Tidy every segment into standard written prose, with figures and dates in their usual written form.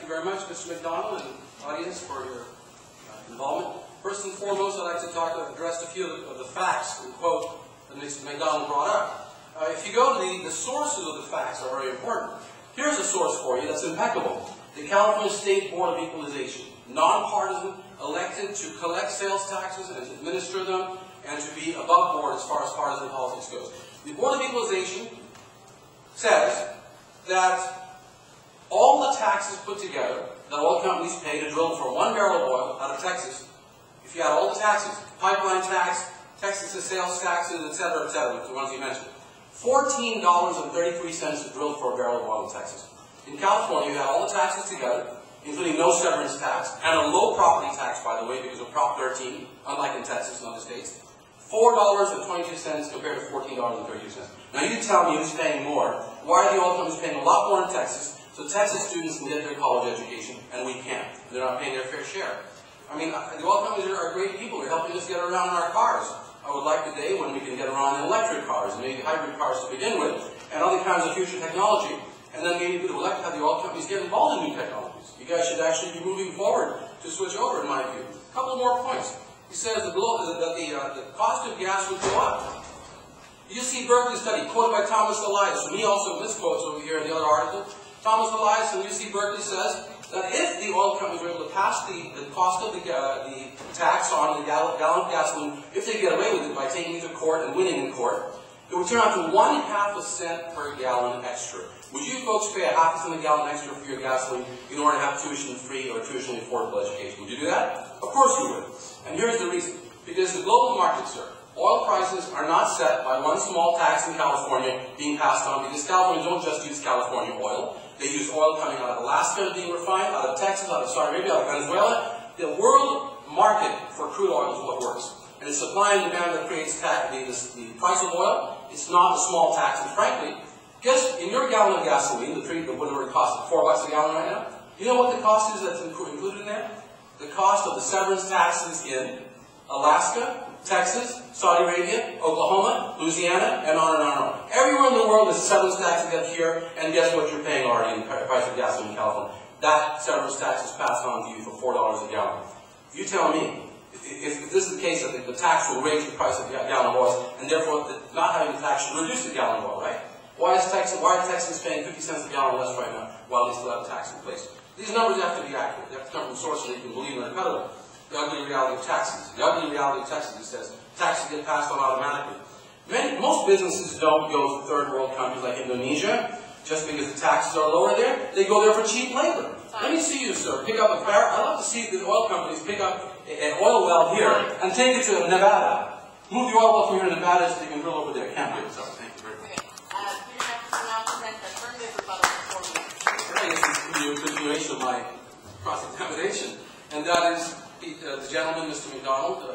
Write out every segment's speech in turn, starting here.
you very much, Mr. McDonald and audience, for your involvement. First and foremost, I'd like to address a few of the facts and quote that Mr. McDonald brought up. If you go to the sources of the facts are very important. Here's a source for you that's impeccable. The California State Board of Equalization, nonpartisan, elected to collect sales taxes and to administer them and to be above board as far as partisan politics goes. The Board of Equalization says that all the taxes put together that oil companies pay to drill for 1 barrel of oil out of Texas, if you add all the taxes, pipeline tax, Texas sales taxes, etc., the ones you mentioned, $14.33 to drill for a barrel of oil in Texas. In California, you have all the taxes together, including no severance tax, and a low property tax, by the way, because of Prop 13, unlike in Texas and other states. $4.22 compared to $14.32. Now you tell me who's paying more. Why are the oil companies paying a lot more in Texas, so Texas students can get their college education, and we can't? They're not paying their fair share. I mean, the oil companies are great people. They're helping us get around in our cars. I would like the day when we can get around in electric cars, and maybe hybrid cars to begin with, and other kinds of future technology. And then maybe we would like to have the oil companies get involved in new technologies. You guys should actually be moving forward to switch over, in my view. A couple more points. He says that the cost of gas would go up. UC Berkeley study, quoted by Thomas Elias, and he also misquotes over here in the other article. Thomas Elias from UC Berkeley says that if the oil companies were able to pass the cost of the tax on the gallon of gasoline, if they get away with it by taking it to court and winning in court, it would turn out to 1/2 cent per gallon extra. Would you folks pay 1/2 cent a gallon extra for your gasoline in order to have tuition-free or tuition affordable education? Would you do that? Of course you would. And here's the reason. Because the global market, sir, oil prices are not set by one small tax in California being passed on, because Californians don't just use California oil. They use oil coming out of Alaska being refined, out of Texas, out of Saudi Arabia, out of Venezuela. The world market for crude oil is what works. And it's supply and demand that creates the price of oil. It's not a small tax. And frankly, guess in your gallon of gasoline, whatever it costs, $4 a gallon right now, you know what the cost is that's included in there? The cost of the severance taxes in Alaska, Texas, Saudi Arabia, Oklahoma, Louisiana, and on and on and on. Everywhere in the world there's a severance tax to get here, and guess what you're paying already in the price of gasoline in California? That severance tax is passed on to you for $4 a gallon. You tell me, if this is the case, that the tax will raise the price of a gallon of oil, and therefore not having the tax should reduce the gallon of oil, right? Why are Texans paying 50 cents a gallon less right now, while they still have a tax in place? These numbers have to be accurate. They have to come from sources that you can believe are credible. The ugly reality of taxes. The ugly reality of Texas, he says, taxes get passed on automatically. Most businesses don't go to third world countries like Indonesia just because the taxes are lower there. They go there for cheap labor. Let me see you, sir, pick up a barrel. I'd love to see the oil companies pick up an oil well here and take it to Nevada. Move the oil well from here to Nevada so they can drill over there. Can't do it, sir. Thank you very much. Peter Jefferson now presents affirmative rebuttal for me. This is a continuation of my cross-examination, and that is the gentleman, Mr. McDonald,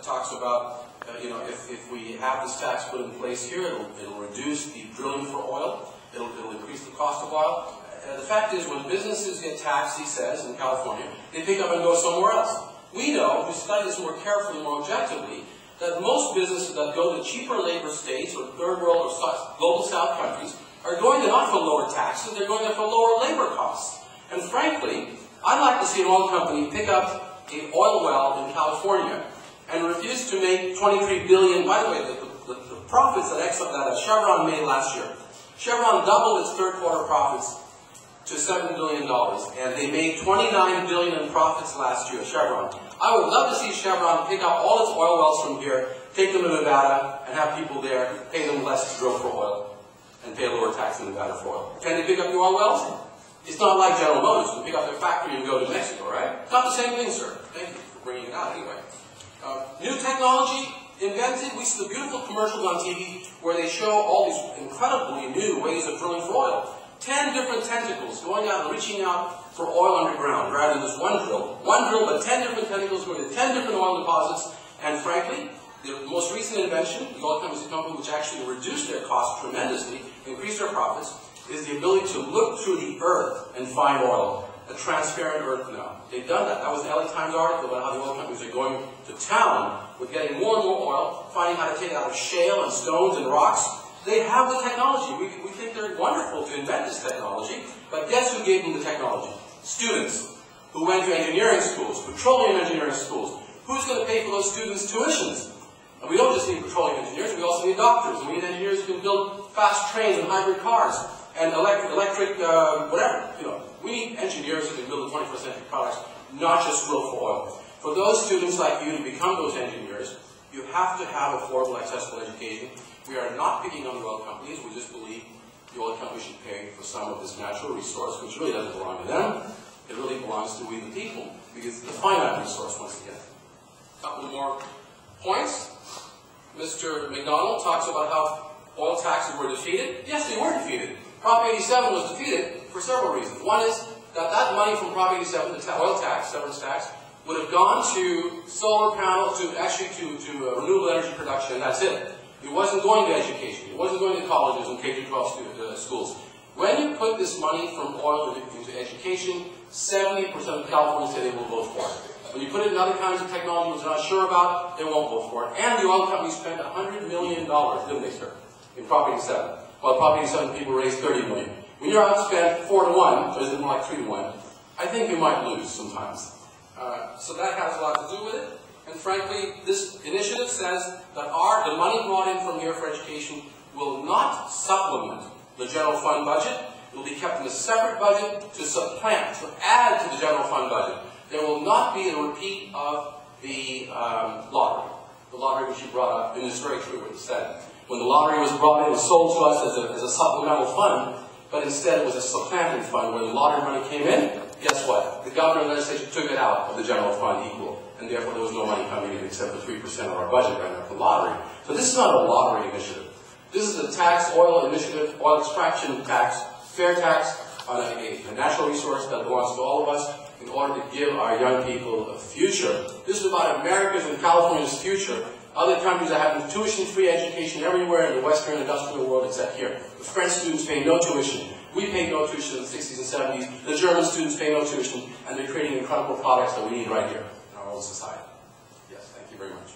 talks about, if we have this tax put in place here, it'll reduce the drilling for oil, it'll increase the cost of oil. The fact is, when businesses get taxed, he says, in California, they pick up and go somewhere else. We know, we study this more carefully, more objectively, that most businesses that go to cheaper labor states or third world or global south countries are going there not for lower taxes, they're going there for lower labor costs. And frankly, I'd like to see an oil company pick up an oil well in California and refuse to make $23 billion. By the way, the profits that Chevron made last year, Chevron doubled its third quarter profits to $7 billion, and they made $29 billion in profits last year, Chevron. I would love to see Chevron pick up all its oil wells from here, take them to Nevada, and have people there pay them less to drill for oil, and pay a lower tax in Nevada for oil. Can they pick up the oil wells? It's not like General Motors to pick up their factory and go to Mexico, right? It's not the same thing, sir. Thank you for bringing it out anyway. New technology invented. We see the beautiful commercials on TV where they show all these incredibly new ways of drilling for oil. 10 different tentacles going out and reaching out for oil underground, rather than just one drill. One drill, but 10 different tentacles going to 10 different oil deposits. And frankly, the most recent invention, the oil company which actually reduced their costs tremendously, increased their profits, is the ability to look through the earth and find oil. A transparent earth now. They've done that. That was the LA Times article about how the oil companies are going to town with getting more and more oil, finding how to take it out of shale and stones and rocks. They have the technology. We think they're wonderful to invent this technology, but guess who gave them the technology? students who went to engineering schools, petroleum engineering schools. Who's going to pay for those students' tuitions? And we don't just need petroleum engineers, we also need doctors. And we need engineers who can build fast trains and hybrid cars and electric whatever. You know, we need engineers who can build the 21st century products, not just drill for oil. For those students like you to become those engineers, you have to have affordable, accessible education. We are not picking on the oil companies. We just believe the oil companies should pay for some of this natural resource, which really doesn't belong to them. It really belongs to we the people, because it's a finite resource once again. A couple more points. Mr. McDonald talks about how oil taxes were defeated. Yes, they were defeated. Prop 87 was defeated for several reasons. One is that that money from Prop 87, the oil tax, severance tax, would have gone to solar panels, to renewable energy production, and that's it. It wasn't going to education. It wasn't going to colleges and K-12 schools. When you put this money from oil into education, 70% of Californians say they will vote for it. When you put it in other kinds of technology which they're not sure about, they won't vote for it. And the oil companies spent $100 million, didn't they, sir, in Prop 87? While Prop 87 people raised $30 million. When you're outspent 4-to-1, or is it more like 3-to-1, I think you might lose sometimes. So that has a lot to do with it. And frankly, this initiative says that the money brought in from here for education will not supplement the general fund budget. It will be kept in a separate budget to supplant, to add to the general fund budget. There will not be a repeat of the lottery. The lottery which you brought up, and it's very true what you said. When the lottery was brought in, it was sold to us as a supplemental fund, but instead it was a supplanting fund where the lottery money came in. Guess what? The governor and the legislature took it out of the general fund equal, and therefore there was no money coming in except for 3% of our budget right now for lottery. So this is not a lottery initiative. This is a tax oil initiative, oil extraction tax, fair tax on a natural resource that belongs to all of us in order to give our young people a future. This is about America's and California's future. Other countries are having tuition-free education everywhere in the Western industrial world except here. The French students pay no tuition. We paid no tuition in the 60s and 70s. The German students pay no tuition, and they're creating incredible products that we need right here in our own society. Yes, thank you very much.